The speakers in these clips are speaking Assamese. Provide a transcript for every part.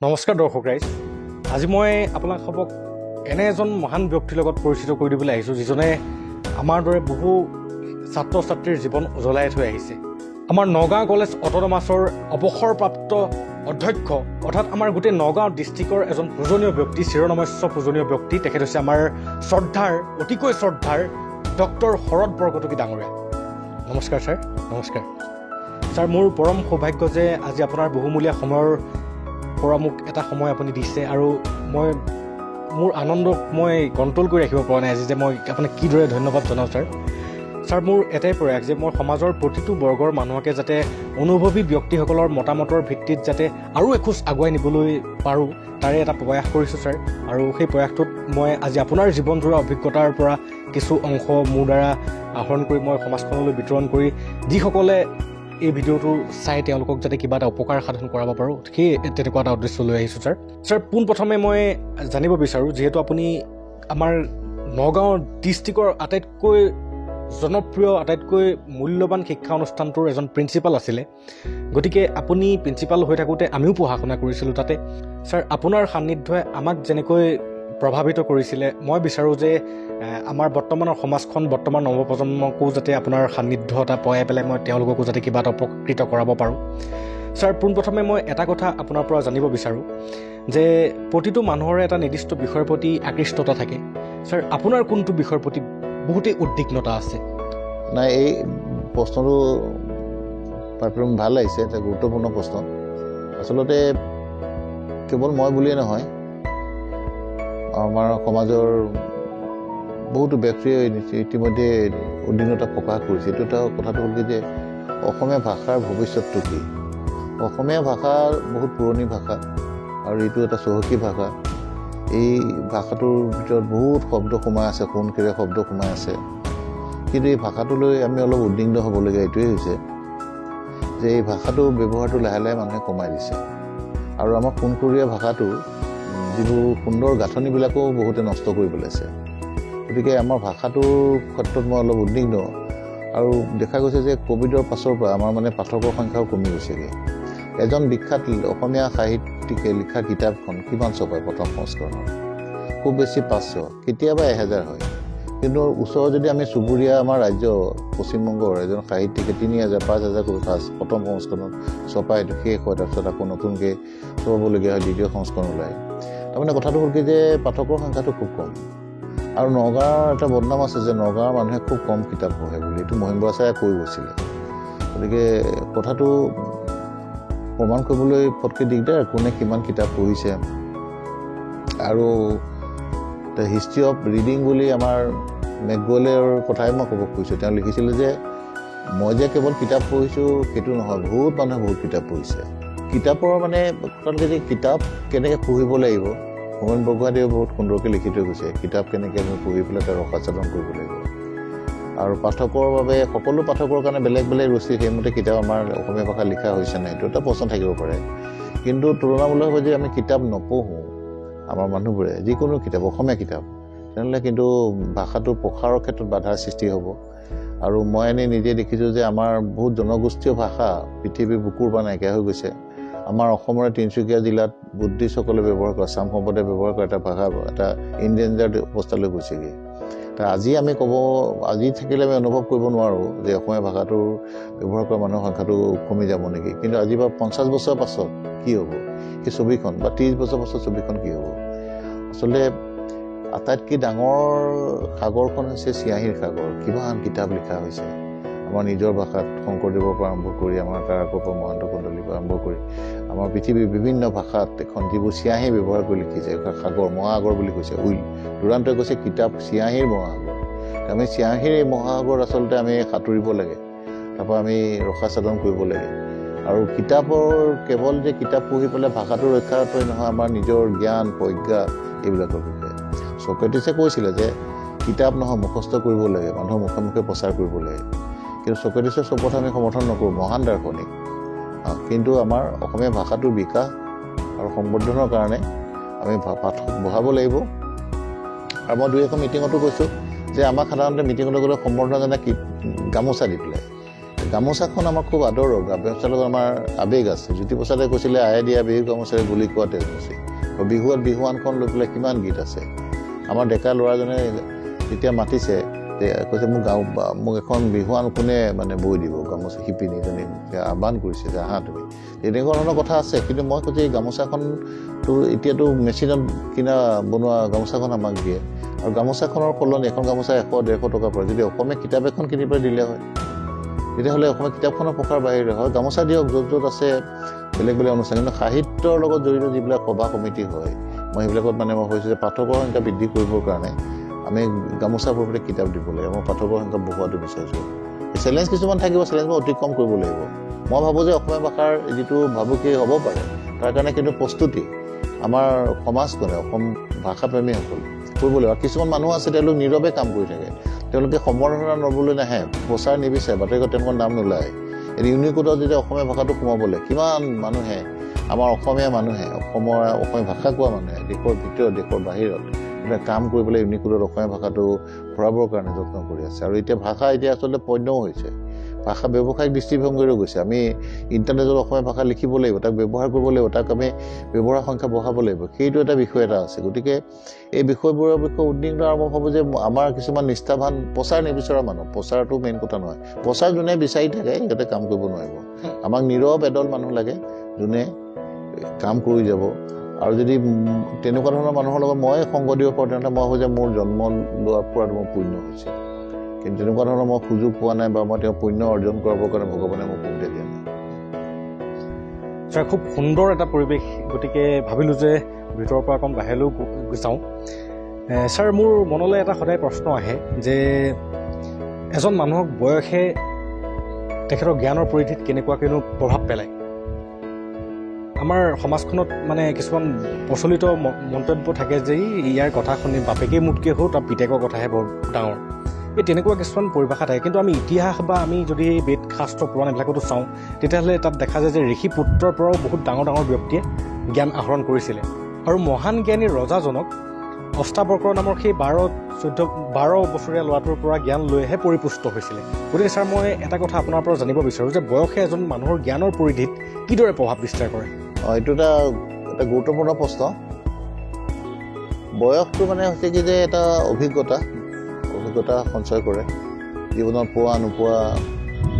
নমস্কাৰ দৰ্শক ৰাইজ, আজি মই আপোনালোকক এনে এজন মহান ব্যক্তিৰ লগত পৰিচিত কৰি দিবলৈ আহিছোঁ যিজনে আমাৰ দৰে বহু ছাত্ৰ ছাত্ৰীৰ জীৱন উজ্বলাই থৈ আহিছে। আমাৰ নগাঁও কলেজ অট'নমাছৰ অৱসৰপ্ৰাপ্ত অধ্যক্ষ অৰ্থাৎ আমাৰ গোটেই নগাঁও ডিষ্ট্ৰিক্টৰ এজন পূজনীয় ব্যক্তি, চিৰনমস্য পূজনীয় ব্যক্তি। তেখেত হৈছে আমাৰ অতিকৈ শ্ৰদ্ধাৰ ডক্টৰ শৰৎ বৰকটকী ডাঙৰীয়া। নমস্কাৰ ছাৰ। নমস্কাৰ ছাৰ, মোৰ পৰম সৌভাগ্য যে আজি আপোনাৰ বহুমূলীয়া সময়ৰ পৰা মোক এটা সময় আপুনি দিছে আৰু মোৰ আনন্দক মই কণ্ট্ৰল কৰি ৰাখিব পৰা নাই আজি যে মই আপোনাক কিদৰে ধন্যবাদ জনাওঁ। ছাৰ, মোৰ এটাই প্ৰয়াস যে মই সমাজৰ প্ৰতিটো বৰ্গৰ মানুহকে যাতে অনুভৱী ব্যক্তিসকলৰ মতামতৰ ভিত্তিত যাতে আৰু এখোজ আগুৱাই নিবলৈ পাৰোঁ, তাৰে এটা প্ৰয়াস কৰিছোঁ ছাৰ। আৰু সেই প্ৰয়াসটোত মই আজি আপোনাৰ জীৱনজোৰা অভিজ্ঞতাৰ পৰা কিছু অংশ মোৰ দ্বাৰা আহৰণ কৰি মই সমাজখনলৈ বিতৰণ কৰি যিসকলে এই ভিডিঅ'টো চাই তেওঁলোকক যাতে কিবা এটা উপকাৰ সাধন কৰাব পাৰোঁ, সেই তেনেকুৱা এটা উদ্দেশ্য লৈ আহিছোঁ ছাৰ। পোনপ্ৰথমে মই জানিব বিচাৰোঁ, যিহেতু আপুনি আমাৰ নগাঁও ডিষ্ট্ৰিক্টৰ আটাইতকৈ জনপ্ৰিয় আটাইতকৈ মূল্যৱান শিক্ষা অনুষ্ঠানটোৰ এজন প্ৰিন্সিপাল আছিলে, গতিকে আপুনি প্ৰিন্সিপাল হৈ থাকোঁতে আমিও পঢ়া শুনা কৰিছিলোঁ তাতে। ছাৰ, আপোনাৰ সান্নিধ্যই আমাক যেনেকৈ প্ৰভাৱিত কৰিছিলে, মই বিচাৰোঁ যে আমাৰ বৰ্তমানৰ সমাজখন, বৰ্তমান নৱপ্ৰজন্মকো যাতে আপোনাৰ সান্নিধ্য এটা পয়াই পেলাই মই তেওঁলোককো যাতে কিবা এটা উপকৃত কৰাব পাৰোঁ। ছাৰ, পোনপ্ৰথমে মই এটা কথা আপোনাৰ পৰা জানিব বিচাৰোঁ যে প্ৰতিটো মানুহৰে এটা নিৰ্দিষ্ট বিষয়ৰ প্ৰতি আকৃষ্টতা থাকে। ছাৰ, আপোনাৰ কোনটো বিষয়ৰ প্ৰতি বহুতেই উদ্বিগ্নতা আছে? নাই, এই প্ৰশ্নটো ভাল লাগিছে, এটা গুৰুত্বপূৰ্ণ প্ৰশ্ন। আচলতে কেৱল মই বুলিয়ে নহয়, আমাৰ সমাজৰ বহুতো ব্যক্তিয়ে ইতিমধ্যে উদ্বিগ্নতা প্ৰকাশ কৰিছে। এইটো এটা কথাটো হ'ল কি যে অসমীয়া ভাষাৰ ভৱিষ্যতটো কি? অসমীয়া ভাষা বহুত পুৰণি ভাষা আৰু এইটো এটা চহকী ভাষা। এই ভাষাটোৰ ভিতৰত বহুত শব্দ সোমাই আছে, সোণখেৰে শব্দ সোমাই আছে। কিন্তু এই ভাষাটোলৈ আমি অলপ উদ্বিগ্ন হ'বলগীয়া এইটোৱেই হৈছে যে এই ভাষাটোৰ ব্যৱহাৰটো লাহে লাহে মানুহে কমাই দিছে আৰু আমাৰ সোণসুৰীয়া ভাষাটো যিবোৰ সুন্দৰ গাঁথনিবিলাকো বহুতে নষ্ট কৰি পেলাইছে। গতিকে আমাৰ ভাষাটোৰ ক্ষেত্ৰত মই অলপ উদ্বিগ্ন। আৰু দেখা গৈছে যে ক'ভিডৰ পাছৰ পৰা আমাৰ পাঠকৰ সংখ্যাও কমি গৈছেগৈ। এজন বিখ্যাত অসমীয়া সাহিত্যিকে লিখা কিতাপখন কিমান ছপায়? প্ৰথম সংস্কৰণৰ খুব বেছি 500, কেতিয়াবা 1000 হয়। কিন্তু ওচৰৰ যদি আমি চুবুৰীয়া আমাৰ ৰাজ্য পশ্চিমবংগৰ এজন সাহিত্যিকে 3000, 5000 কৰি প্ৰথম সংস্কৰণত ছপাই শেষ হয়, তাৰপিছত আকৌ নতুনকৈ ছপাবলগীয়া হয়, দ্বিতীয় সংস্কৰণ ওলায়। তাৰমানে কথাটো হ'ল কি যে পাঠকৰ সংখ্যাটো খুব কম। আৰু নগাঁৱৰ এটা বদনাম আছে যে নগাঁৱৰ মানুহে খুব কম কিতাপ পঢ়ে বুলি, এইটো মহিম বৰা ছাৰে কৈ গৈছিলে। গতিকে কথাটো প্ৰমাণ কৰিবলৈ পটকৈ দিগদাৰ কোনে কিমান কিতাপ পঢ়িছে। আৰু দ্য হিষ্ট্ৰী অফ ৰিডিং বুলি আমাৰ মেকগুৱেলৰ কথাই মই ক'ব খুজিছোঁ। তেওঁ লিখিছিলে যে মই যে কেৱল কিতাপ পঢ়িছোঁ সেইটো নহয়, বহুত মানুহে বহুত কিতাপ পঢ়িছে। কিতাপৰ কথাটো যে কিতাপ কেনেকৈ পঢ়িব লাগিব, হোমেন বৰগোহাঁইদেৱে বহুত সুন্দৰকৈ লিখি থৈ গৈছে। কিতাপ কেনেকৈ আমি পঢ়ি পেলাই তাৰ ৰসাস্বাদন কৰিব লাগিব। আৰু পাঠকৰ বাবে সকলো পাঠকৰ কাৰণে বেলেগ বেলেগ ৰুচি, সেইমতে কিতাপ আমাৰ অসমীয়া ভাষা লিখা হৈছে নাই, এইটো এটা প্ৰশ্ন থাকিব পাৰে। কিন্তু তুলনামূলকভাৱে যদি আমি কিতাপ নপঢ়োঁ, আমাৰ মানুহবোৰে যিকোনো কিতাপ, অসমীয়া কিতাপ, তেনেহ'লে কিন্তু ভাষাটো প্ৰসাৰৰ ক্ষেত্ৰত বাধাৰ সৃষ্টি হ'ব। আৰু মই এনেই নিজে দেখিছোঁ যে আমাৰ বহুত জনগোষ্ঠীয় ভাষা পৃথিৱীৰ বুকুৰ পৰা নাইকিয়া হৈ গৈছে। আমাৰ অসমৰে তিনিচুকীয়া জিলাত বুদ্ধিষ্টসকলে ব্যৱহাৰ কৰা, চাম সম্প্ৰদায়ে ব্যৱহাৰ কৰা এটা ভাষা এটা ইনডেঞ্জাৰ্ড অৱস্থালৈ গৈছেগৈ। আজি থাকিলে আমি অনুভৱ কৰিব নোৱাৰোঁ যে অসমীয়া ভাষাটোৰ ব্যৱহাৰ কৰা মানুহৰ সংখ্যাটো কমি যাব নেকি। কিন্তু আজি বা 50 বছৰ পাছত কি হ'ব সেই ছবিখন, বা 30 বছৰ পাছত ছবিখন কি হ'ব? আচলতে আটাইতকৈ ডাঙৰ সাগৰখন হৈছে চিয়াঁহীৰ সাগৰ। কিমান কিতাপ লিখা হৈছে আমাৰ নিজৰ ভাষাত, শংকৰদেৱৰ পৰা আৰম্ভ কৰি আমাৰ তাৰকৰ পৰা মহন্ত কুণ্ডলীৰ পৰা আৰম্ভ কৰি আমাৰ পৃথিৱীৰ বিভিন্ন ভাষাত এখন যিবোৰ চিয়াঁহী ব্যৱহাৰ কৰি লিখিছে, সাগৰ মহাসাগৰ বুলি কৈছে। দুৰান্তই কৈছে কিতাপ চিয়াঁহীৰ মহাসাগৰ। আমি চিয়াঁহীৰ এই মহাসাগৰ আচলতে আমি সাঁতুৰিব লাগে, তাৰপৰা আমি ৰসাস্বাদন কৰিব লাগে। আৰু কিতাপৰ কেৱল যে কিতাপ পঢ়ি পেলাই ভাষাটো ৰক্ষাটোৱে নহয়, আমাৰ নিজৰ জ্ঞান প্ৰজ্ঞা এইবিলাকৰ বিষয়ে ছক্ৰেটিছে কৈছিলে যে কিতাপ নহয় মুখস্থ কৰিব লাগে, মানুহৰ মুখে মুখে প্ৰচাৰ কৰিব লাগে। কিন্তু ছক্ৰেটিছৰ চব কথা আমি সমৰ্থন নকৰোঁ, মহান দাৰ্শনিক। কিন্তু আমাৰ অসমীয়া ভাষাটোৰ বিকাশ আৰু সংবৰ্ধনৰ কাৰণে আমি পাঠক বঢ়াব লাগিব। আৰু মই 2-1 মিটিঙতো কৈছোঁ যে আমাক সাধাৰণতে মিটিঙলৈ গ'লে সম্বৰ্ধনা জনাই গামোচা দি পেলাই, গামোচাখন আমাৰ খুব আদৰৰ, গামোচাৰ লগত আমাৰ আৱেগ আছে। জ্যোতিপ্ৰসাদে কৈছিলে আয়ে দিয়া বিহু গামোচাৰে গুলী কোৱা তেজ মচি। বিহুত বিহুৱানখন লৈ পেলাই কিমান গীত আছে। আমাৰ ডেকা ল'ৰাজনে যেতিয়া মাতিছে কৈছে মোক এখন বিহুৱান কোনে মানে বৈ দিব, গামোচা শিপিনীজনী আহ্বান কৰিছে যে আহা তুমি, তেনেকুৱা ধৰণৰ কথা আছে। কিন্তু মই কৈছোঁ এই গামোচাখনটো এতিয়াতো মেচিনত কিনা বনোৱা গামোচাখন আমাক দিয়ে, আৰু গামোচাখনৰ সলনি এখন গামোচা 100-150 টকা পৰে। যদি অসমীয়া কিতাপ এখন কিনি পেলাই দিলে হয়, তেতিয়াহ'লে অসমীয়া কিতাপখনৰ প্ৰসাৰ বাহিৰে হয়। গামোচা দিয়ক য'ত য'ত আছে বেলেগ বেলেগ অনুষ্ঠান, কিন্তু সাহিত্যৰ লগত জড়িত যিবিলাক সভা সমিতি হয়, মই সেইবিলাকত মানে মই কৈছোঁ যে পাঠকৰ সংখ্যা বৃদ্ধি কৰিবৰ কাৰণে আমি গামোচাৰ প্ৰতি কিতাপ দিব লাগে। মই পাঠকৰ সংখ্যা বহুৱাটো বিচাৰিছোঁ। চেলেঞ্জ কিছুমান থাকিব, চেলেঞ্জ মই অতিক্ৰম কৰিব লাগিব। মই ভাবোঁ যে অসমীয়া ভাষাৰ যিটো ভাবুকি হ'ব পাৰে, তাৰ কাৰণে কিন্তু প্ৰস্তুতি আমাৰ সমাজখনে, অসম ভাষাপ্ৰেমীসকল কৰিব লাগিব। আৰু কিছুমান মানুহ আছে তেওঁলোক নীৰৱে কাম কৰি থাকে, তেওঁলোকে সম্বৰ্ধনা ল'বলৈ নাহে, প্ৰচাৰ নিবিচাৰে, বাতৰিকাকত তেওঁলোকৰ নাম নোলায়। ইউনিকোডত যেতিয়া অসমীয়া ভাষাটো সোমাবলৈ কিমান মানুহে, আমাৰ অসমীয়া মানুহে, অসমীয়া ভাষা কোৱা মানুহে দেশৰ ভিতৰত দেশৰ বাহিৰত কাম কৰিবলৈ ইউনিকোডত অসমীয়া ভাষাটো ভৰাবৰ কাৰণে যত্ন কৰি আছে। আৰু এতিয়া ভাষা এতিয়া আচলতে পণ্যও হৈছে, ভাষা ব্যৱসায়িক দৃষ্টিভংগীৰো গৈছে। আমি ইণ্টাৰনেটত অসমীয়া ভাষা লিখিব লাগিব, তাক ব্যৱহাৰ কৰিব লাগিব, তাক আমি ব্যৱহাৰ সংখ্যা বঢ়াব লাগিব, সেইটো এটা বিষয় এটা আছে। গতিকে এই বিষয়বোৰৰ বিষয়ে উদ্বিগ্ন। আৰু মই ভাবোঁ যে আমাৰ কিছুমান নিষ্ঠাৱান প্ৰচাৰ নিবিচৰা মানুহ, প্ৰচাৰটো মেইন কথা নহয়, প্ৰচাৰ যোনে বিচাৰি থাকে সিহঁতে কাম কৰিব নোৱাৰিব। আমাক নীৰৱ এদল মানুহ লাগে যোনে কাম কৰি যাব। আৰু যদি তেনেকুৱা ধৰণৰ মানুহৰ লগত মই সংগ দিব পাৰোঁ, তেনেহ'লে মই ভাবোঁ যে মোৰ জন্ম লোৱাৰ পৰাটো মোৰ পুণ্য হৈছে। কিন্তু তেনেকুৱা ধৰণৰ মই সুযোগ পোৱা নাই, বা মই তেওঁ পুণ্য অৰ্জন কৰাবৰ কাৰণে ভগৱানে মোক সুবিধা দিয়া নাই। ছাৰ, খুব সুন্দৰ এটা পৰিৱেশ, গতিকে ভাবিলোঁ যে ভিতৰৰ পৰা অকণ বাহিৰলৈও যাওঁ। ছাৰ, মোৰ মনলৈ এটা সদায় প্ৰশ্ন আহে যে এজন মানুহক বয়সে তেখেতৰ জ্ঞানৰ পৰিধিত কেনেকুৱাকৈনো প্ৰভাৱ পেলায়। আমাৰ সমাজখনত মানে কিছুমান প্ৰচলিত মন্তব্য থাকে যে ইয়াৰ কথা শুনি বাপেকেই মোতকৈ সৰু, তাৰ পিতেকৰ কথাহে বৰ ডাঙৰ। এই তেনেকুৱা কিছুমান পৰিভাষা থাকে। কিন্তু আমি ইতিহাস বা আমি যদি বেদ শাস্ত্ৰ পুৰাণ এইবিলাকতো চাওঁ, তেতিয়াহ'লে তাত দেখা যায় যে ঋষি পুত্ৰৰ পৰাও বহুত ডাঙৰ ডাঙৰ ব্যক্তিয়ে জ্ঞান আহৰণ কৰিছিলে। আৰু মহান জ্ঞানী ৰজাজনক অষ্টাবক্ৰ নামৰ সেই 12 বছৰীয়া ল'ৰাটোৰ পৰা জ্ঞান লৈহে পৰিপুষ্ট হৈছিলে। গতিকে ছাৰ, মই এটা কথা আপোনাৰ পৰা জানিব বিচাৰোঁ যে বয়সে এজন মানুহৰ জ্ঞানৰ পৰিধিত কিদৰে প্ৰভাৱ বিস্তাৰ কৰে? এইটো এটা গুৰুত্বপূৰ্ণ প্ৰশ্ন। বয়সটো মানে হৈছে কি যে এটা অভিজ্ঞতা সঞ্চয় কৰে। জীৱনত পোৱা নোপোৱা,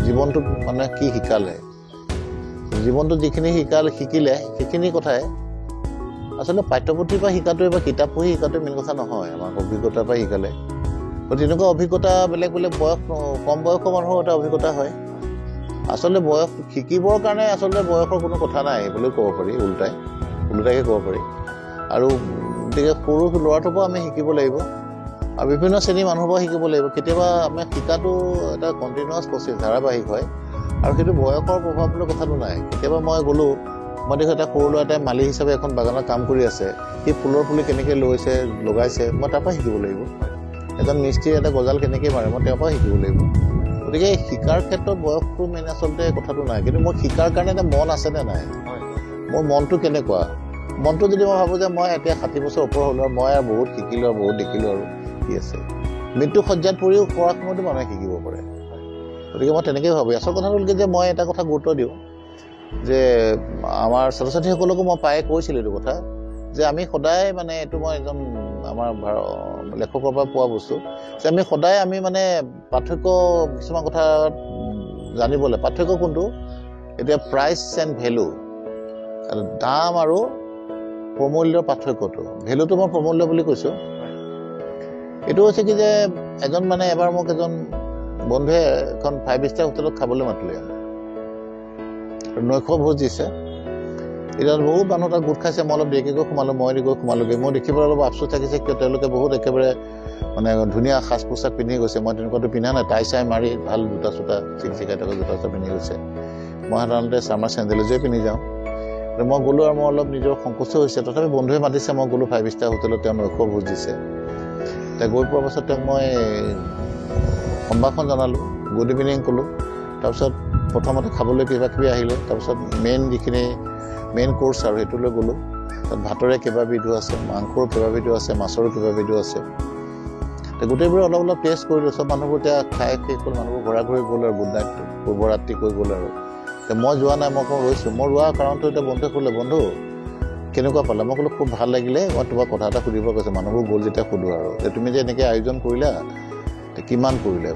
জীৱনটোত মানে কি শিকালে, জীৱনটোত যিখিনি শিকিলে সেইখিনি কথাই আচলতে পাঠ্যপুথিৰ পৰা শিকাটোৱে বা কিতাপ পঢ়ি শিকাটোৱে মেইন কথা নহয়, আমাক অভিজ্ঞতাৰ পৰা শিকালে। তেনেকুৱা অভিজ্ঞতা বেলেগ বেলেগ বয়স, কম বয়সৰ মানুহৰ এটা অভিজ্ঞতা হয়। আচলতে বয়স শিকিবৰ কাৰণে আচলতে বয়সৰ কোনো কথা নাই বুলিও ক'ব পাৰি, ওলোটাইকে ক'ব পাৰি। আৰু গতিকে সৰু ল'ৰাটোৰ পৰা আমি শিকিব লাগিব, আৰু বিভিন্ন শ্ৰেণীৰ মানুহৰ পৰা শিকিব লাগিব। কেতিয়াবা আমি শিকাটো এটা কণ্টিনিউৱাছ প্ৰচেছ, ধাৰাবাহিক হয়, আৰু সেইটো বয়সৰ প্ৰভাৱ বুলি কথাটো নাই। কেতিয়াবা মই গ'লোঁ, মই দেখোঁ এটা সৰু ল'ৰা এটাই মালি হিচাপে এখন বাগানত কাম কৰি আছে, সি ফুলৰ পুলি কেনেকৈ লগাইছে, মই তাৰ পৰা শিকিব লাগিব। এজন মিস্ত্ৰী এটা গজাল কেনেকৈ মাৰে, মই তেওঁৰ পৰা শিকিব লাগিব। গতিকে শিকাৰ ক্ষেত্ৰত বয়সটো মেইন আচলতে কথাটো নাই। কিন্তু মোৰ শিকাৰ কাৰণে এটা মন আছেনে নাই, মোৰ মনটো কেনেকুৱা, মনটো যদি মই ভাবোঁ যে মই এতিয়া 60 বছৰ ওপৰ হ'লোঁ আৰু মই আৰু বহুত শিকিলোঁ আৰু বহুত দেখিলোঁ আৰু কি আছে, মৃত্যু সজ্জাত পৰিও কৰা সময়তো মানুহে শিকিব পাৰে। গতিকে মই তেনেকৈ ভাবোঁ। আচল কথাটো হ'ল কি যে মই এটা কথা গুৰুত্ব দিওঁ যে আমাৰ ছাত্ৰ ছাত্ৰীসকলকো মই প্ৰায়ে কৈছিলোঁ এইটো কথা, যে আমি সদায় মানে এইটো মই এজন আমাৰ লেখকৰ পৰা পোৱা বস্তু যে আমি মানে পাৰ্থক্য কিছুমান কথা জানিব লাগে। পাৰ্থক্য কোনটো? এতিয়া প্ৰাইচ এণ্ড ভেলু, দাম আৰু প্ৰমূল্যৰ পাৰ্থক্যটো। ভেলুটো মই প্ৰমূল্য বুলি কৈছোঁ। এইটো হৈছে কি যে এবাৰ মোক এজন বন্ধুৱে এখন 5 ষ্টাৰ হোটেলত খাবলৈ মাতিলে, নৈশ ভোজ দিছে। এতিয়া বহুত মানুহ তাত গোট খাইছে। মই অলপ দেৰিকৈ সোমালোগৈ। মই দেখিবলৈ অলপ আফচোচ থাকিছে, কিয় তেওঁলোকে বহুত একেবাৰে মানে ধুনীয়া সাজ পোছাক পিন্ধি গৈছে। মই তেনেকুৱাটো পিন্ধা নাই, টাই চাই মাৰি ভাল জোতা চোতা চিকচিকাই থকা জোতা চোতা পিন্ধি গৈছে। মই সাধাৰণতে আমাৰ চেণ্ডেল এযোৰে পিন্ধি যাওঁ। মই গ'লোঁ আৰু মই অলপ নিজৰ সংকোচ হৈছে, তথাপি বন্ধুৱে মাতিছে, মই গ'লোঁ 5 ষ্টাৰ হোটেলত, তেওঁ নৈশ ভোজ দিছে। এতিয়া গৈ পোৱাৰ পাছত তেওঁক মই সম্ভাষণ জনালোঁ, গুড ইভিনিং ক'লোঁ। তাৰপিছত প্ৰথমতে খাবলৈ কিবা কিবি আহিলে, তাৰপিছত মেইন কোৰ্চ আৰু সেইটোলৈ গ'লোঁ। তাত ভাতৰে কেইবাবিধো আছে, মাংসৰো কেইবাবিধো আছে, মাছৰো কেইবাবিধো আছে। গোটেইবোৰ অলপ অলপ টেষ্ট কৰিলোঁ চব মানুহবোৰ এতিয়া খাই শেষ হ'ল মানুহবোৰ ঘৰা ঘূৰি গ'ল আৰু গুড নাইট শুভৰাত্ৰি কৈ গ'ল আৰু মই যোৱা নাই মই অকণ ৰৈছোঁ মই ৰোৱাৰ কাৰণটো এতিয়া বন্ধুৱে ক'লে বন্ধু কেনেকুৱা পালা মই ক'লো খুব ভাল লাগিলে মই তোমাক কথা এটা সুধিব কৈছে মানুহবোৰ গ'ল যেতিয়া সোধোঁ আৰু যে তুমি যে এনেকৈ আয়োজন কৰিলা কিমান কৰিলে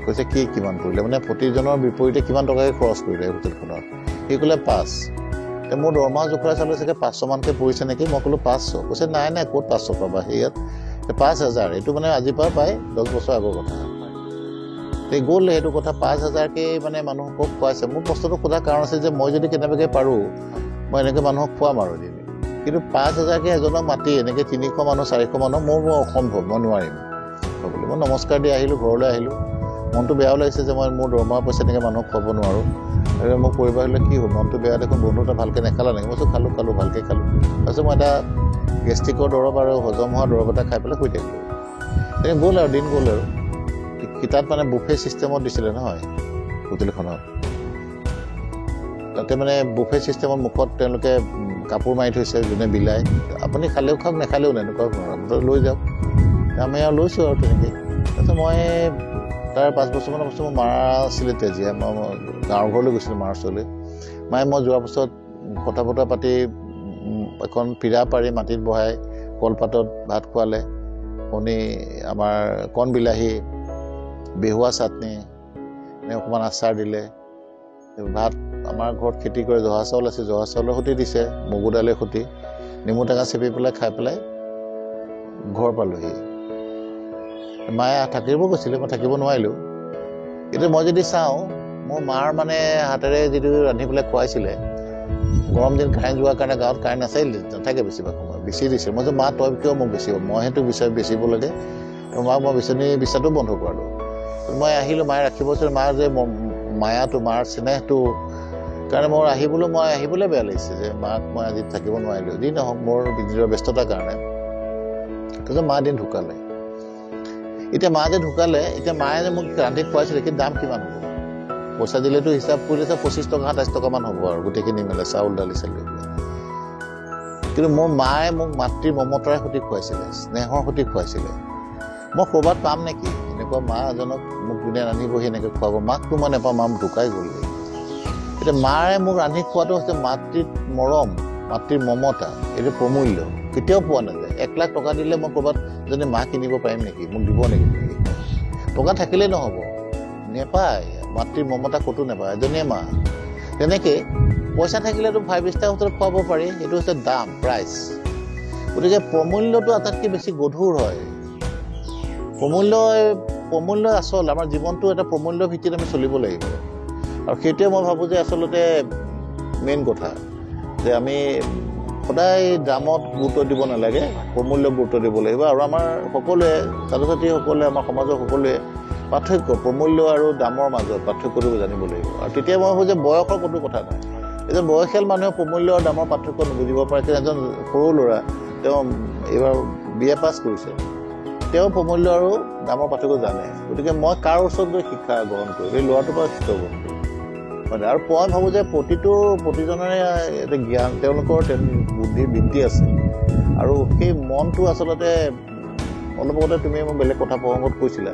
কৈছে কি কিমান কৰিলে মানে প্ৰতিজনৰ বিপৰীতে কিমান টকাকৈ খৰচ কৰিলে হোটেলখনত সি ক'লে 5 মোৰ দৰমহা জোখৰাই চালোঁ চাগে 500 মানকৈ পৰিছে নেকি মই ক'লোঁ 500 কৈছে নাই নাই ক'ত 500 পাবা সেয়াত 5000 এইটো মানে আজিৰ পৰা প্ৰায় 10 বছৰ আগৰ কথা গ'ল সেইটো কথা 5000কৈ মানে মানুহক খুৱাইছে মোৰ প্ৰশ্নটো সোধাৰ কাৰণ আছে যে মই যদি কেনেবাকৈ পাৰোঁ মই এনেকৈ মানুহক খুৱাম আৰু দিম কিন্তু 5000কৈ এজনক মাতি এনেকৈ 300 মানুহ 400 মানুহ মোৰ অসম্ভৱ মই নোৱাৰিম ক'বলৈ মই নমস্কাৰ দি আহিলোঁ ঘৰলৈ আহিলোঁ মনটো বেয়াও লাগিছে যে মই মোৰ দৰমহা পইচা এনেকৈ মানুহক খুৱাব নোৱাৰোঁ আৰু মোৰ পৰিবাৰলৈ কি হ'ল মনটো বেয়া দেখোন বন্ধু এটা ভালকৈ নেখালা নেকি মই খালোঁ ভালকৈ খালোঁ তাৰপিছত মই এটা গেষ্ট্ৰিকৰ দৰৱ আৰু হজম হোৱা দৰৱ এটা খাই পেলাই শুই থাকিলোঁ তেনেকৈ গ'ল আৰু দিন গ'ল আৰু তাত মানে বুফে ছিষ্টেমত দিছিলে নহয় হোটেলখনত তাতে মানে বুফে ছিষ্টেমত মুখত তেওঁলোকে কাপোৰ মাৰি থৈছে যোনে বিলায় আপুনি খালেও খাওক নেখালেও নাই এনেকুৱা মুঠতে লৈ যাওক আমি আৰু লৈছোঁ আৰু তেনেকৈ তাৰপিছত মই তাৰ 5 বছৰমানৰ পাছত মোৰ মাৰা আছিলে তেজিয়া মই গাঁৱৰ ঘৰলৈ গৈছিলোঁ মাৰ ওচৰলৈ মায়ে মই যোৱাৰ পাছত কথা বতৰা পাতি এখন পিৰা পাৰি মাটিত বহাই কলপাতত ভাত খোৱালে কণী আমাৰ কণ বিলাহী বেহুৱা চাটনি অকণমান আচাৰ দিলে ভাত আমাৰ ঘৰত খেতি কৰে জহা চাউল আছে জহা চাউলৰ সৈতে দিছে মগু দালিৰ সৈতে নেমু টেঙা চেপি পেলাই খাই পেলাই ঘৰ পালোহি মায়ে থাকিব কৈছিলে মই থাকিব নোৱাৰিলোঁ কিন্তু মই যদি চাওঁ মোৰ মাৰ মানে হাতেৰে যিটো ৰান্ধি পেলাই খুৱাইছিলে গৰম দিন কাৰেণ্ট যোৱাৰ কাৰণে গাঁৱত কাৰেণ্ট নাথাকে বেছিভাগ সময় বেছি দিছে মই যে মা তই কিয় মোক বেচিব মই সেইটো বেচিব লাগে মাক মই বিচাৰটো বন্ধ কৰালোঁ মই আহিলোঁ মায়ে ৰাখিব মাৰ যে মায়াটো মাৰ স্নেহটো কাৰণে মই আহিবলৈ বেয়া লাগিছে যে মাক মই আজি থাকিব নোৱাৰিলোঁ যি নহওক মোৰ নিজৰ ব্যস্ততাৰ কাৰণে তাৰপিছত মা দিন ঢুকালে এতিয়া মা যে ঢুকালে এতিয়া মায়ে যে মোক ৰান্ধি খুৱাইছিলে কিন্তু দাম কিমান হ'ব পইচা দিলেতো হিচাপ কৰিলে 25 টকা 27 টকামান হ'ব আৰু গোটেইখিনি মিলে চাউল দালি চালি কিন্তু মোৰ মায়ে মোক মাতৃৰ মমতাৰে সৈতে খুৱাইছিলে স্নেহৰ সৈতে খুৱাইছিলে মই ক'ৰবাত পাম নেকি এনেকুৱা মা এজনক মোক যোনে ৰান্ধিবহি এনেকৈ খুৱাব মাকটো মই নাপাওঁ মা ঢুকাই গ'লগৈ এতিয়া মাৰে মোক ৰান্ধি খোৱাটো হৈছে মাতৃৰ মৰম মাতৃৰ মমতা এইটো প্ৰমূল্য কেতিয়াও পোৱা নাযায় 1 লাখ টকা দিলে মই ক'ৰবাত যদি মা কিনিব পাৰিম নেকি মোক দিব নেকি টকা থাকিলেই নহ'ব নেপায় মাতৃৰ মমতা ক'তো নাপায় এজনীয়ে মা তেনেকৈ পইচা থাকিলেতো 5 ষ্টাৰ হোটেলত খুৱাব পাৰি এইটো হৈছে দাম প্ৰাইচ গতিকে প্ৰমূল্যটো আটাইতকৈ বেছি গধুৰ হয় প্ৰমূল্য আচল আমাৰ জীৱনটো এটা প্ৰমূল্য ভিত্তিত আমি চলিব লাগিব আৰু সেইটোৱে মই ভাবোঁ যে আচলতে মেইন কথা যে আমি সদায় দামত গুৰুত্ব দিব নালাগে প্ৰমূল্যক গুৰুত্ব দিব লাগিব আৰু আমাৰ সকলোৱে ছাত্ৰ ছাত্ৰীসকলে আমাৰ সমাজৰ সকলোৱে পাৰ্থক্য প্ৰমূল্য আৰু দামৰ মাজত পাৰ্থক্যটো জানিব লাগিব আৰু তেতিয়া মই ভাবোঁ যে বয়সৰ কোনো কথা নাই এজন বয়সীয়াল মানুহে প্ৰমূল্য আৰু দামৰ পাৰ্থক্য নুবুজিব পাৰে এজন সৰু ল'ৰা তেওঁ এইবাৰ BA পাছ কৰিছে তেওঁ প্ৰমূল্য আৰু দামৰ পাৰ্থক্য জানে গতিকে মই কাৰ ওচৰত গৈ শিক্ষা গ্ৰহণ কৰোঁ এই ল'ৰাটোৰ পৰা শিক্ষা গ্ৰহণ কৰোঁ আৰু মই ভাবোঁ যে প্ৰতিজনৰে এটা জ্ঞান তেওঁলোকৰ বুদ্ধিৰ বৃত্তি আছে আৰু সেই মনটো আচলতে অলপ আগতে তুমি মোক বেলেগ কথা প্ৰসংগত কৈছিলা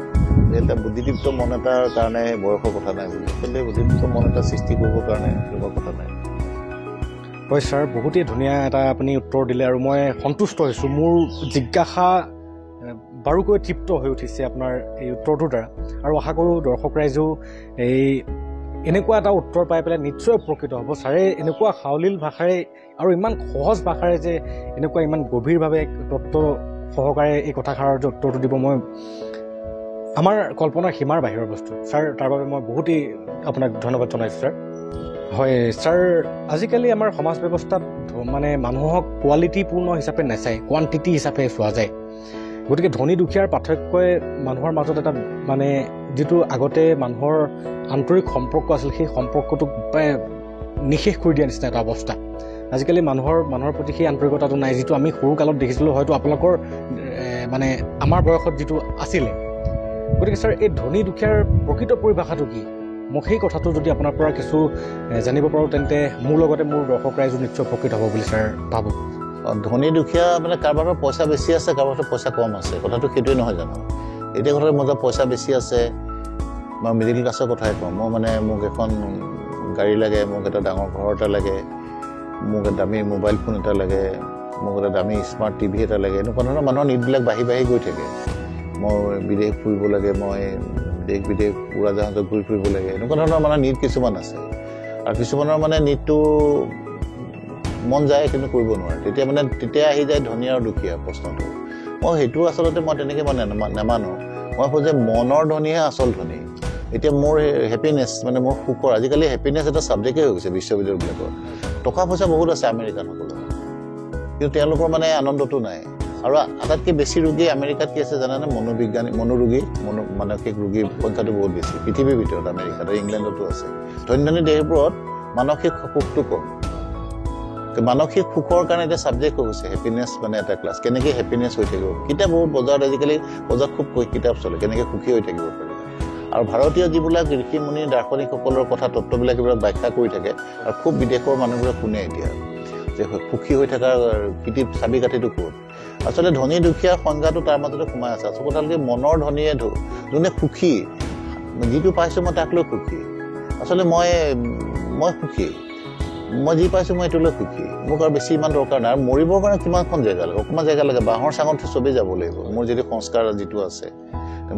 যে এটা বুদ্ধিদীপ্ত মন এটাৰ কাৰণে বয়সৰ কথা নাই বুলি কিন্তু বুদ্ধিদীপ্ত মন এটা সৃষ্টি কৰিবৰ কাৰণে তেনেকুৱা কথা নাই হয় ছাৰ বহুতেই ধুনীয়া এটা আপুনি উত্তৰ দিলে আৰু মই সন্তুষ্ট হৈছোঁ মোৰ জিজ্ঞাসা বাৰুকৈ তৃপ্ত হৈ উঠিছে আপোনাৰ এই উত্তৰটোৰ দ্বাৰা আৰু আশা কৰোঁ দৰ্শক ৰাইজেও এনেকুৱা এটা উত্তৰ পাই পেলাই নিশ্চয় উপকৃত হ'ব ছাৰে এনেকুৱা সাৱলীল ভাষাৰে আৰু ইমান সহজ ভাষাৰে যে এনেকুৱা ইমান গভীৰভাৱে তত্ত্ব সহকাৰে এই কথাষাৰৰ যে উত্তৰটো দিব মই আমাৰ কল্পনাৰ সীমাৰ বাহিৰৰ বস্তু ছাৰ তাৰ বাবে মই বহুতেই আপোনাক ধন্যবাদ জনাইছোঁ ছাৰ হয় ছাৰ আজিকালি আমাৰ সমাজ ব্যৱস্থাত মানে মানুহক কোৱালিটিপূৰ্ণ হিচাপে নাচায় কোৱান্টিটি হিচাপে চোৱা যায় গতিকে ধনী দুখীয়াৰ পাৰ্থক্যই মানুহৰ মাজত এটা মানে যিটো আগতে মানুহৰ আন্তৰিক সম্পৰ্ক আছিল সেই সম্পৰ্কটোক প্ৰায় নিশেষ কৰি দিয়া নিচিনা এটা অৱস্থা আজিকালি মানুহৰ প্ৰতি সেই আন্তৰিকতাটো নাই যিটো আমি সৰুকালত দেখিছিলোঁ হয়তো আপোনালোকৰ মানে আমাৰ বয়সত যিটো আছিলে গতিকে ছাৰ এই ধনী দুখীয়াৰ প্ৰকৃত পৰিভাষাটো কি মোক সেই কথাটো যদি আপোনাৰ পৰা কিছু জানিব পাৰোঁ তেন্তে মোৰ লগতে মোৰ দৰ্শক ৰাইজো নিশ্চয় উপকৃত হ'ব বুলি ছাৰ ভাবোঁ ধনী দুখীয়া মানে কাৰোবাৰ পইচা বেছি আছে কাৰোবাৰ পইচা কম আছে কথাটো সেইটোৱে নহয় জানো এতিয়া কথাটো মোৰ পইচা বেছি আছে, মই মিডিল ক্লাছৰ কথাই কওঁ, মই মানে মোক এখন গাড়ী লাগে, মোক এটা ডাঙৰ ঘৰ এটা লাগে, মোক এটা দামী মোবাইল ফোন এটা লাগে, মোক এটা দামী স্মাৰ্ট টিভি এটা লাগে, এনেকুৱা ধৰণৰ মানুহৰ নিডবিলাক বাঢ়ি গৈ থাকে। মই বিদেশ ফুৰিব লাগে, মই দেশ বিদেশ উৰাজাহাজত ঘূৰি ফুৰিব লাগে, এনেকুৱা ধৰণৰ মানুহৰ নিড কিছুমান আছে। আৰু কিছুমানৰ মানে নিডটো মন যায় কিন্তু কৰিব নোৱাৰে, তেতিয়া আহি যায় ধনী আৰু দুখীয়া প্ৰশ্নটো। মই সেইটো আচলতে মই তেনেকৈ নেমানো। মই ভাবোঁ যে মনৰ ধনীহে আচল ধনী। এতিয়া মোৰ হেপিনেছ মানে মোৰ সুখৰ, আজিকালি হেপিনেছ এটা ছাবজেক্টেই হৈ গৈছে বিশ্ববিদ্যালয়বিলাকৰ। টকা পইচা বহুত আছে আমেৰিকানসকলৰ, কিন্তু তেওঁলোকৰ মানে আনন্দটো নাই। আৰু আটাইতকৈ বেছি ৰোগী আমেৰিকাত কি আছে জানানে? মনোৰোগী, মানসিক ৰোগীৰ সংখ্যাটো বহুত বেছি পৃথিৱীৰ ভিতৰত। আমেৰিকাত আৰু ইংলেণ্ডতো আছে। ধনী ধনী দেশবোৰত মানসিক সুখটো কম। মানসিক সুখৰ কাৰণে এতিয়া ছাবজেক্ট হৈ গৈছে হেপিনেছ মানে এটা ক্লাছ। কেনেকৈ হেপিনেছ হৈ থাকিব, কিতাপ বহুত বজাৰত আজিকালি খুব কিতাপ চলে, কেনেকৈ সুখী হৈ থাকিব পাৰি। আৰু ভাৰতীয় যিবিলাক ঋষি মুনি দাৰ্শনিকসকলৰ কথা তত্ত্ববিলাক এইবিলাক ব্যাখ্যা কৰি থাকে, আৰু খুব বিদেশৰ মানুহবোৰে শুনে এতিয়া যে সুখী হৈ থকাৰ চাবি কাঠিটো ক'ত। আচলতে ধনী দুখীয়াৰ সংজ্ঞাটো তাৰ মাজতে সোমাই আছে। আচল কথা হ'ল কি মনৰ ধনীয়ে যোনে সুখী, যিটো পাইছোঁ মই তাক লৈ সুখী। আচলতে মই সুখী, মই যি পাইছোঁ মই এইটো লৈ সুখী। মোক আৰু বেছি ইমান দৰকাৰ নাই। আৰু মৰিবৰ কাৰণে কিমানখন জেগা লাগে, অকণমান জেগা লাগে। বাঁহৰ চাঙত চবেই যাব লাগিব। মোৰ যিটো সংস্কাৰ যিটো আছে,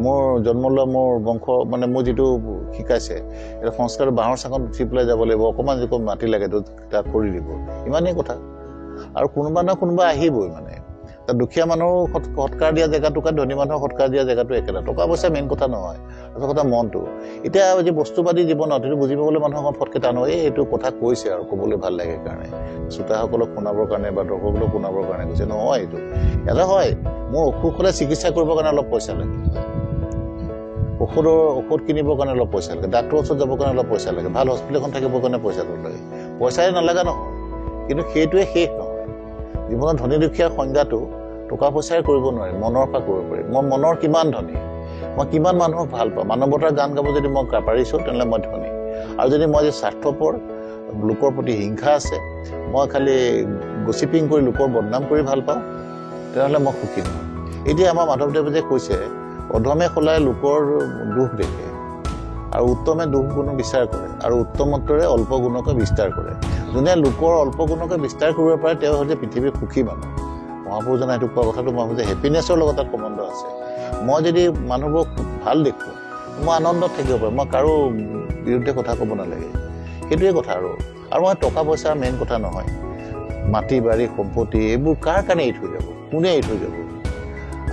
মোৰ জন্ম লোৱা মোৰ বংশ মানে মোৰ যিটো শিকাইছে, এটা সংস্কাৰ বাঁহৰ চাঙত উঠি পেলাই যাব লাগিব। অকণমান যিটো মাটি লাগে তাক কৰি দিব, ইমানেই কথা। আৰু কোনোবা নহয় কোনোবা আহিবই মানে। তাত দুখীয়া মানুহৰ সৎকাৰ দিয়া জেগাটো ধনী মানুহৰ সৎকাৰ দিয়া জেগাটো একেটা। টকা পইচা মেইন কথা নহয়, আচল কথা মনটো। এতিয়া যে বস্তুবাদী জীৱনত সেইটো বুজি পাবলৈ মানুহক ফটকে টান হয়। এইটো কথা কৈছে আৰু ক'বলৈ ভাল লাগে কাৰণে, শ্ৰোতাসকলক শুনাবৰ কাৰণে বা দৰ্শকসকলক শুনাবৰ কাৰণে কৈছে। নহয়, এইটো এটা হয়, মোৰ অসুখ হ'লে চিকিৎসা কৰিবৰ কাৰণে অলপ পইচা লাগে, ঔষধ কিনিবৰ কাৰণে অলপ পইচা লাগে, ডাক্তৰৰ ওচৰত যাবৰ কাৰণে অলপ পইচা লাগে, ভাল হস্পিটেল এখন থাকিবৰ কাৰণে পইচা লাগে। পইচাই নালাগা নহয়, কিন্তু সেইটোৱে শেষ নহয়। জীৱনত ধনী দুখীয়াৰ সংজ্ঞাটো টকা পইচাই কৰিব নোৱাৰি, মনৰ পৰা কৰিব পাৰি। মই মনৰ কিমান ধনী, মই কিমান মানুহক ভাল পাওঁ, মানৱতাৰ গান গাব যদি মই পাৰিছোঁ তেনেহ'লে মই ধনী। আৰু যদি মই যে স্বাৰ্থপৰ, লোকৰ প্ৰতি হিংসা আছে, মই খালি গচিপিং কৰি লোকৰ বদনাম কৰি ভাল পাওঁ, তেনেহ'লে মই সুখী নহয়। এতিয়া আমাৰ মাধৱদেৱে যে কৈছে, অধমে সলাই লোকৰ দুখ দেখে আৰু উত্তমে দুখ গুণ বিচাৰ কৰে, আৰু উত্তমত্বৰে অল্প গুণকে বিস্তাৰ কৰে। যোনে লোকৰ অল্প গুণকে বিস্তাৰ কৰিব পাৰে তেওঁ হৈছে পৃথিৱীৰ সুখী মানুহ। মহাপুৰুষজনে সেইটো কোৱা কথাটো মই ভাবোঁ যে হেপিনেছৰ লগত তাত সম্বন্ধ আছে। মই যদি মানুহবোৰক ভাল দেখোঁ, মই আনন্দত থাকিব পাৰোঁ, মই কাৰো বিৰুদ্ধে কথা ক'ব নালাগে, সেইটোৱে কথা। আৰু মই টকা পইচা মেইন কথা নহয়। মাটি বাৰী সম্পত্তি এইবোৰ কাৰ কাৰণে এৰি থৈ যাব, কোনে এৰি থৈ যাব?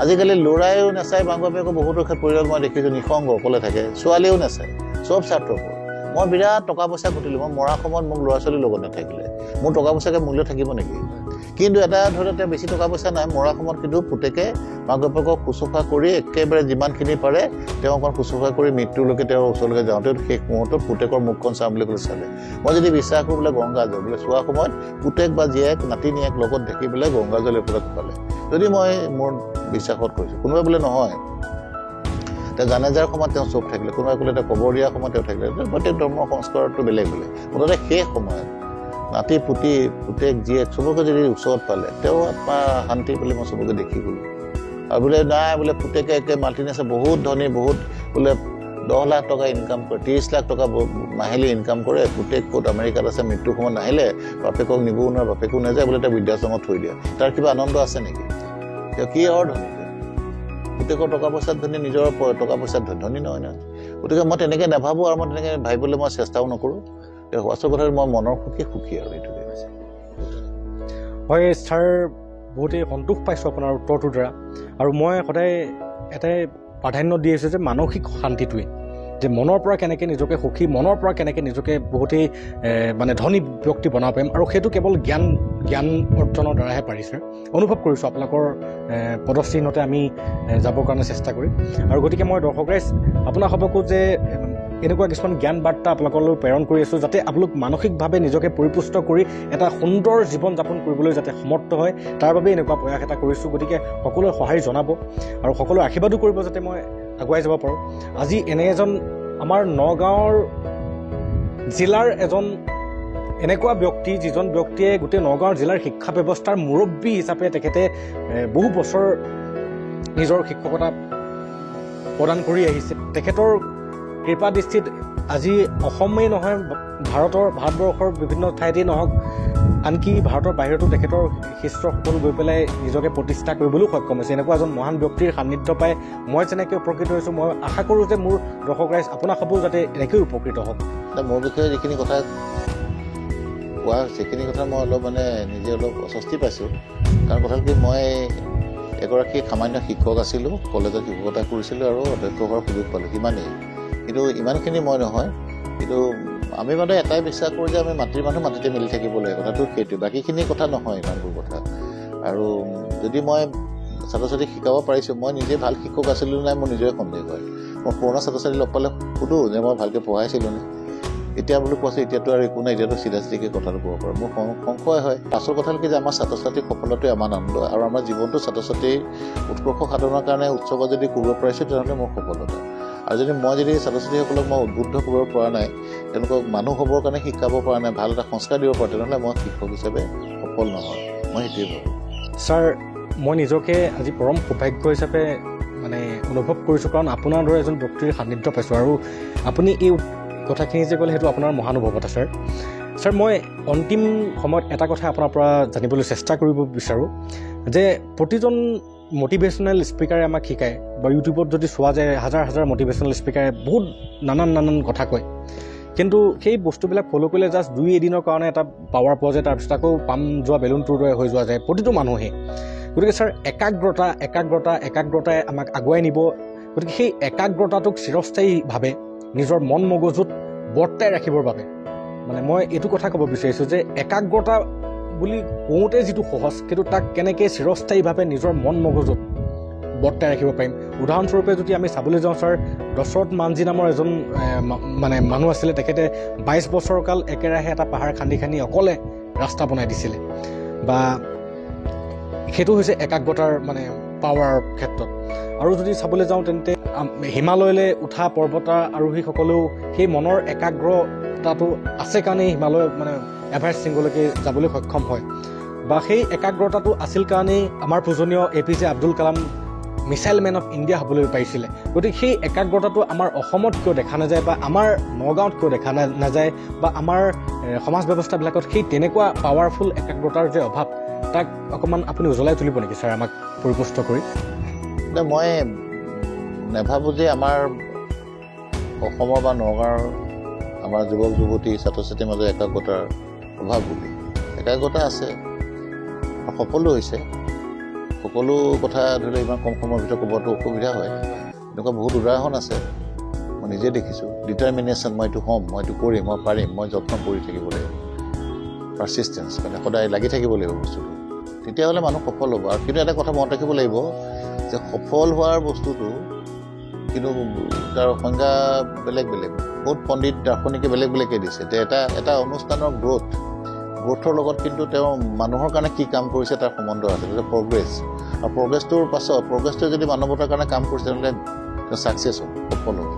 আজিকালি ল'ৰাইও নাচায়, মাক বাপেকো বহুতো পৰিয়াল মই দেখিছোঁ নিঃসংগ অকলে থাকে, ছোৱালীও নাচায়, চব স্বাৰ্থপৰ। মই বিৰাট টকা পইচা ঘটিলোঁ, মই মৰা সময়ত মোক ল'ৰা ছোৱালীৰ লগত নাথাকিলে মোৰ টকা পইচাকে মূল্য থাকিব নেকি? কিন্তু এটা ধৰি তেওঁ বেছি টকা পইচা নাই, মৰা সময়ত কিন্তু পুতেকে মাক বাপেকক শুশ্ৰূষা কৰি একেবাৰে যিমানখিনি পাৰে তেওঁ অকণ শুশ্ৰূষা কৰি মৃত্যুলৈকে তেওঁৰ ওচৰলৈকে যাওঁতে শেষ মুহূৰ্তত পুতেকৰ মুখখন চাম বুলি ক'লে চালে। মই যদি বিশ্বাস কৰোঁ বোলে গংগা জল বোলে চোৱা সময়ত পুতেক বা জীয়েক নাতিনীয়েক লগত দেখি পেলাই গংগা জল এফালে খোৱালে, যদি মই মোৰ বিশ্বাসত কৈছোঁ। কোনোবাই বোলে নহয়, তেওঁ জানেজাৰ সময়ত তেওঁ চব থাকিলে, কোনোবাই ক'লে তেওঁ কবৰ দিয়াৰ সময়ত তেওঁ থাকিলে, প্ৰত্যেক ধৰ্মৰ সংস্কাৰটো বেলেগ বেলেগ। মুঠতে সেই সময়ত নাতি পুতেক জীয়েক চবকে যদি ওচৰত পালে তেওঁ শান্তি বুলি মই চবকে দেখি গ'লোঁ। আৰু বোলে নাই বোলে পুতেকে একে মাল্টিনেশ্যনেল বহুত ধনী, বহুত বোলে 10 লাখ টকা ইনকাম কৰে, 30 লাখ টকা মাহিলী ইনকাম কৰে, পুতেক ক'ত আমেৰিকাত আছে, মৃত্যুৰ সময়ত নাহিলে, বাপেকক নিবও নোৱাৰে, বাপেকো নাযায়, বোলে তেওঁ বৃদ্ধাশ্ৰমত থৈ দিয়ে। তাৰ কিবা আনন্দ আছে নেকি? তেওঁ কি আৰু ধনী? পুতেকৰ টকা পইচাত ধনী, নিজৰ টকা পইচাত ধনী নহয় নহয়। গতিকে মই তেনেকৈ নাভাবোঁ, আৰু মই তেনেকৈ ভাবিবলৈ মই চেষ্টাও নকৰোঁ। আচল কথা মই মনৰ সুখী আৰু এইটোকে হয়। ছাৰ, বহুতেই সন্তোষ পাইছোঁ আপোনাৰ উত্তৰটোৰ দ্বাৰা। আৰু মই সদায় এটাই প্ৰাধান্য দি আছোঁ যে মানসিক শান্তিটোৱে, যে মনৰ পৰা কেনেকৈ নিজকে সুখী, মনৰ পৰা কেনেকৈ নিজকে বহুতেই মানে ধনী ব্যক্তি বনাব পাৰিম, আৰু সেইটো কেৱল জ্ঞান অৰ্জনৰ দ্বাৰাহে পাৰিছে। অনুভৱ কৰিছোঁ আপোনালোকৰ পদচিহ্নতে আমি যাবৰ কাৰণে চেষ্টা কৰিম। আৰু গতিকে মই দৰ্শক ৰাইজ আপোনালোককো যে এনেকুৱা কিছুমান জ্ঞান বাৰ্তা আপোনালোকলৈ প্ৰেৰণ কৰি আছোঁ, যাতে আপোনালোক মানসিকভাৱে নিজকে পৰিপুষ্ট কৰি এটা সুন্দৰ জীৱন যাপন কৰিবলৈ যাতে সমৰ্থ হয়, তাৰ বাবে এনেকুৱা প্ৰয়াস এটা কৰিছোঁ। গতিকে সকলোৱে সঁহাৰি জনাব আৰু সকলোৱে আশীৰ্বাদো কৰিব যাতে মই আগুৱাই যাব পাৰোঁ। আজি এনে এজন আমাৰ নগাঁৱৰ জিলাৰ এজন এনেকুৱা ব্যক্তি, যিজন ব্যক্তিয়ে গোটেই নগাঁৱৰ জিলাৰ শিক্ষা ব্যৱস্থাৰ মুৰব্বী হিচাপে তেখেতে বহু বছৰ নিজৰ শিক্ষকতা প্ৰদান কৰি আহিছে। তেখেতৰ কৃপা দৃষ্টিত আজি অসমেই নহয়, ভাৰতবৰ্ষৰ বিভিন্ন ঠাইতেই নহওক, আনকি ভাৰতৰ বাহিৰতো তেখেতৰ শিষ্যসকল গৈ পেলাই নিজকে প্ৰতিষ্ঠা কৰিবলৈও সক্ষম হৈছে। এনেকুৱা এজন মহান ব্যক্তিৰ সান্নিধ্য পাই মই যেনেকৈ উপকৃত হৈছোঁ, মই আশা কৰোঁ যে মোৰ দৰ্শক ৰাইজ আপোনালোকো যাতে এনেকৈ উপকৃত হওক। মোৰ বিষয়ে যিখিনি কথা কোৱা সেইখিনি কথা মই অলপ নিজে অলপ অস্বস্তি পাইছোঁ। কাৰণ কথা কি, মই এগৰাকী সামান্য শিক্ষক আছিলোঁ, কলেজত শিক্ষকতা কৰিছিলোঁ আৰু অধ্যক্ষ হোৱাৰ সুযোগ পালোঁ, সিমানেই। কিন্তু ইমানখিনি মই নহয়। কিন্তু আমি এটাই বিশ্বাস কৰোঁ যে আমি মাতৃৰ মানুহ মাটিতে মিলি থাকিব লাগে, কথাটো সেইটো। বাকীখিনি কথা নহয় ইমানবোৰ কথা। আৰু যদি মই ছাত্ৰ ছাত্ৰীক শিকাব পাৰিছোঁ, মই নিজে ভাল শিক্ষক আছিলোঁ নাই মোৰ নিজৰে সন্দেহ হয়। মই পুৰণা ছাত্ৰ ছাত্ৰী লগ পালে সোধোঁ যে মই ভালকৈ পঢ়াইছিলোঁ নে, এতিয়া বোলো কোৱাচোন, এতিয়াতো আৰু একো নাই, এতিয়াতো চিধা চিধিকৈ কথাটো ক'ব পাৰোঁ। মোৰ সংশয় হয়। আচল কথা হ'ল কি যে আমাৰ ছাত্ৰ ছাত্ৰীৰ সফলতাটোৱে আমাৰ আনন্দ, আৰু আমাৰ জীৱনটো ছাত্ৰ ছাত্ৰীৰ উৎকৰ্ষ সাধনৰ কাৰণে উৎসৰ্গ যদি কৰিব পাৰিছোঁ, তেনেহ'লে মোৰ সফলতা। আৰু যদি ছাত্ৰ ছাত্ৰীসকলক মই উদ্বুদ্ধ কৰিব পৰা নাই, তেওঁলোকক মানুহ হ'বৰ কাৰণে শিকাব পৰা নাই, ভাল এটা সংস্কাৰ দিব পৰা, তেনেহ'লে মই শিক্ষক হিচাপে সফল নহয়। মই সেইটোৱে ভাবোঁ। ছাৰ, মই নিজকে আজি পৰম সৌভাগ্য হিচাপে অনুভৱ কৰিছোঁ, কাৰণ আপোনাৰ দৰে এজন ব্যক্তিৰ সান্নিধ্য পাইছোঁ। আৰু আপুনি এই কথাখিনি যে ক'লে সেইটো আপোনাৰ মহানুভৱতা ছাৰ। ছাৰ, মই অন্তিম সময়ত এটা কথা আপোনাৰ পৰা জানিবলৈ চেষ্টা কৰিব বিচাৰোঁ যে প্ৰতিজন মটিভেশ্যনেল স্পীকাৰে আমাক শিকায়, বা ইউটিউবত যদি চোৱা যায় হাজাৰ হাজাৰ মটিভেশ্যনেল স্পীকাৰে বহুত নানান কথা কয়, কিন্তু সেই বস্তুবিলাক ফ'ল' কৰিলে জাষ্ট 2 এদিনৰ কাৰণে এটা পাৱাৰ পোৱা যায়, তাৰপিছত আকৌ পাম যোৱা বেলুনটোৰ দৰে হৈ যোৱা যায় প্ৰতিটো মানুহেই। গতিকে ছাৰ, একাগ্ৰতাই আমাক আগুৱাই নিব। গতিকে সেই একাগ্ৰতাটোক চিৰস্থায়ীভাৱে নিজৰ মন মগজুত বৰ্তাই ৰাখিবৰ বাবে মই এইটো কথা ক'ব বিচাৰিছোঁ যে একাগ্ৰতা বুলি কওঁতে যিটো সহজ, কিন্তু তাক কেনেকৈ চিৰস্থায়ীভাৱে নিজৰ মন মগজুত বৰ্তাই ৰাখিব পাৰিম। উদাহৰণস্বৰূপে যদি আমি চাবলৈ যাওঁ ছাৰ, দশৰথ মানজী নামৰ এজন মানুহ আছিলে। তেখেতে 22 বছৰ কাল একেৰাহে এটা পাহাৰ খান্দি অকলে ৰাস্তা বনাই দিছিলে, বা সেইটো হৈছে একাগ্ৰতাৰ পাৱাৰ ক্ষেত্ৰত। আৰু যদি চাবলৈ যাওঁ তেন্তে হিমালয়লৈ উঠা পৰ্বতাৰোহীসকলেও সেই মনৰ একাগ্ৰতাটো আছে কাৰণেই হিমালয় এভাৰেষ্ট শৃংগলৈকে যাবলৈ সক্ষম হয়, বা সেই একাগ্ৰতাটো আছিল কাৰণেই আমাৰ পূজনীয় APJ Abdul Kalam missile man of India হ'বলৈ পাৰিছিলে। গতিকে সেই একাগ্ৰতাটো আমাৰ অসমত কিয় দেখা নাযায়, বা আমাৰ নগাঁৱত কিয় দেখা নাযায়, বা আমাৰ সমাজ ব্যৱস্থাবিলাকত সেই তেনেকুৱা পাৱাৰফুল একাগ্ৰতাৰ যে অভাৱ, তাক অকণমান আপুনি উজ্বলাই তুলিব নেকি ছাৰ আমাক পৰিপুষ্ট কৰি? মই নাভাবোঁ যে আমাৰ অসমৰ বা নগাঁৱৰ আমাৰ যুৱক যুৱতী ছাত্ৰ ছাত্ৰীৰ মাজত একাগ্ৰতাৰ অভাৱ বুলি। একাগ্ৰতা আছে, সফলো হৈছে। সকলো কথা ধৰি লওক ইমান কম সময়ৰ ভিতৰত ক'বতো অসুবিধা হয়। এনেকুৱা বহুত উদাহৰণ আছে, মই নিজে দেখিছোঁ। ডিটাৰমিনেশ্যন, মই এইটো হ'ম, মই এইটো কৰিম, মই পাৰিম, মই যত্ন কৰি থাকিব লাগিব। পাৰ্চিষ্টেঞ্চ, সদায় লাগি থাকিব লাগিব বস্তুটো, তেতিয়াহ'লে মানুহ সফল হ'ব। আৰু কিন্তু এটা কথা মনত ৰাখিব লাগিব যে সফল হোৱাৰ বস্তুটো কিন্তু তাৰ সংজ্ঞা বেলেগ বেলেগ। বহুত পণ্ডিত দাৰ্শনিকে বেলেগ বেলেগকৈ দিছে যে এটা অনুষ্ঠানৰ গ্ৰ'থৰ লগত কিন্তু তেওঁ মানুহৰ কাৰণে কি কাম কৰিছে তাৰ সম্বন্ধ আছে, প্ৰগ্ৰেছ। আৰু প্ৰগ্ৰেছটোৰ পাছত প্ৰগ্ৰেছটোৱে যদি মানৱতাৰ কাৰণে কাম কৰিছে, তেনেহ'লে ছাকচেছ হ'ব, সফল হ'ব।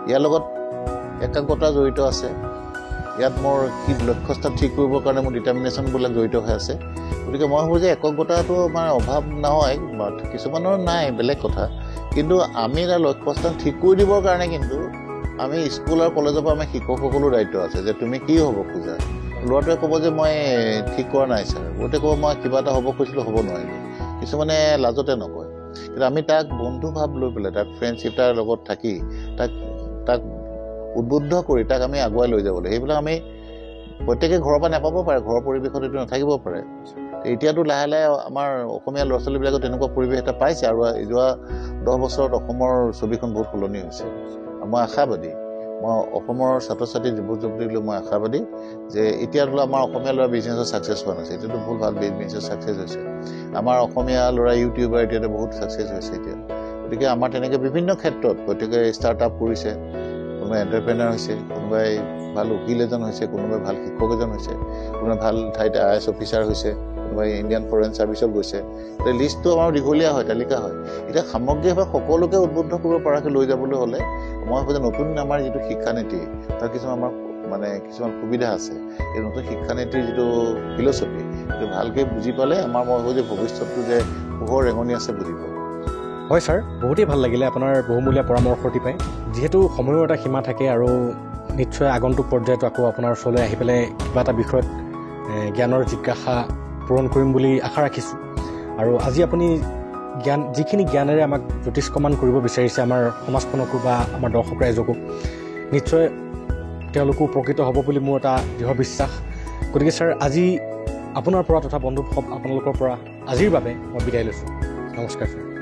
ইয়াৰ লগত একাগ্ৰতা জড়িত আছে। ইয়াত মোৰ কি লক্ষ্যস্থান ঠিক কৰিবৰ কাৰণে মোৰ ডিটাৰমিনেশ্যনবিলাক জড়িত হৈ আছে। গতিকে মই ভাবোঁ যে একাগ্ৰতাটো অভাৱ নহয়, কিছুমানৰ নাই, বেলেগ কথা। কিন্তু আমি তাৰ লক্ষ্যস্থান ঠিক কৰি দিবৰ কাৰণে কিন্তু আমি স্কুল আৰু কলেজৰ পৰা আমি শিক্ষকসকলো দায়িত্ব আছে যে তুমি কি হ'ব খোজা। ল'ৰাটোৱে ক'ব যে মই ঠিক কৰা নাই ছাৰ, বহুতে ক'ব মই কিবা এটা হ'ব খুজিছিলোঁ, হ'ব নোৱাৰিলোঁ। কিছুমানে লাজতে নকয়, কিন্তু আমি তাক বন্ধু ভাৱ লৈ পেলাই, তাক ফ্ৰেণ্ডশ্বিপ তাৰ লগত থাকি তাক উদ্বুদ্ধ কৰি তাক আমি আগুৱাই লৈ যাব লাগে। সেইবিলাক আমি প্ৰত্যেকে ঘৰৰ পৰা নাপাব পাৰে, ঘৰৰ পৰিৱেশত এইটো নাথাকিব পাৰে। এতিয়াতো লাহে লাহে আমাৰ অসমীয়া ল'ৰা ছোৱালীবিলাকত তেনেকুৱা পৰিৱেশ এটা পাইছে, আৰু যোৱা 10 বছৰত অসমৰ ছবিখন বহুত সলনি হৈছে। মই আশাবাদী, মই অসমৰ ছাত্ৰ ছাত্ৰী যুৱক যুৱতীলৈ মই আশাবাদী যে এতিয়াতো আমাৰ অসমীয়া ল'ৰা বিজনেছত ছাকচেছ হোৱা নাছিল, এতিয়াতো বহুত ভাল বিজনেছত ছাকচেছ হৈছে। আমাৰ অসমীয়া ল'ৰা ইউটিউবাৰ এতিয়াতো বহুত ছাকচেছ হৈছে এতিয়া। গতিকে আমাৰ তেনেকৈ বিভিন্ন ক্ষেত্ৰত প্ৰত্যেকে ষ্টাৰ্ট-আপ কৰিছে, কোনোবাই এণ্টাৰপ্ৰেনাৰ হৈছে, কোনোবাই ভাল উকিল এজন হৈছে, কোনোবাই ভাল শিক্ষক এজন হৈছে, কোনোবাই ভাল ঠাইত IAS অফিচাৰ হৈছে, কোনোবাই ইণ্ডিয়ান ফৰেন ছাৰ্ভিচত গৈছে। এতিয়া লিষ্টটো আমাৰ দীঘলীয়া হয়, তালিকা হয়। এতিয়া সামগ্ৰিকভাৱে সকলোকে উদ্বুদ্ধ কৰিব পৰাকৈ লৈ যাবলৈ হ'লে মই ভাবোঁ যে নতুন আমাৰ যিটো শিক্ষানীতি, তাৰ কিছুমান কিছুমান সুবিধা আছে। এই নতুন শিক্ষানীতিৰ যিটো ফিলচফি, সেইটো ভালকৈ বুজি পালে মই ভাবোঁ যে ভৱিষ্যতটো যে পোহৰ ৰেঙনি আছে বুজিব। হয় ছাৰ, বহুতেই ভাল লাগিলে আপোনাৰ বহুমূলীয়া পৰামৰ্শটি পাই। যিহেতু সময়ৰ এটা সীমা থাকে আৰু নিশ্চয় আগন্তুক পৰ্যায়তো আকৌ আপোনাৰ ওচৰলৈ আহি পেলাই কিবা এটা বিষয়ত জ্ঞানৰ জিজ্ঞাসা পূৰণ কৰিম বুলি আশা ৰাখিছোঁ। আৰু আজি আপুনি যিখিনি জ্ঞানেৰে আমাক জ্যোতিষ্কমান কৰিব বিচাৰিছে আমাৰ সমাজখনকো বা আমাৰ দৰ্শক ৰাইজকো, নিশ্চয় তেওঁলোকো উপকৃত হ'ব বুলি মোৰ এটা দৃঢ় বিশ্বাস। গতিকে ছাৰ, আজি আপোনাৰ পৰা তথা বন্ধু আপোনালোকৰ পৰা আজিৰ বাবে মই বিদায় লৈছোঁ। নমস্কাৰ ছাৰ।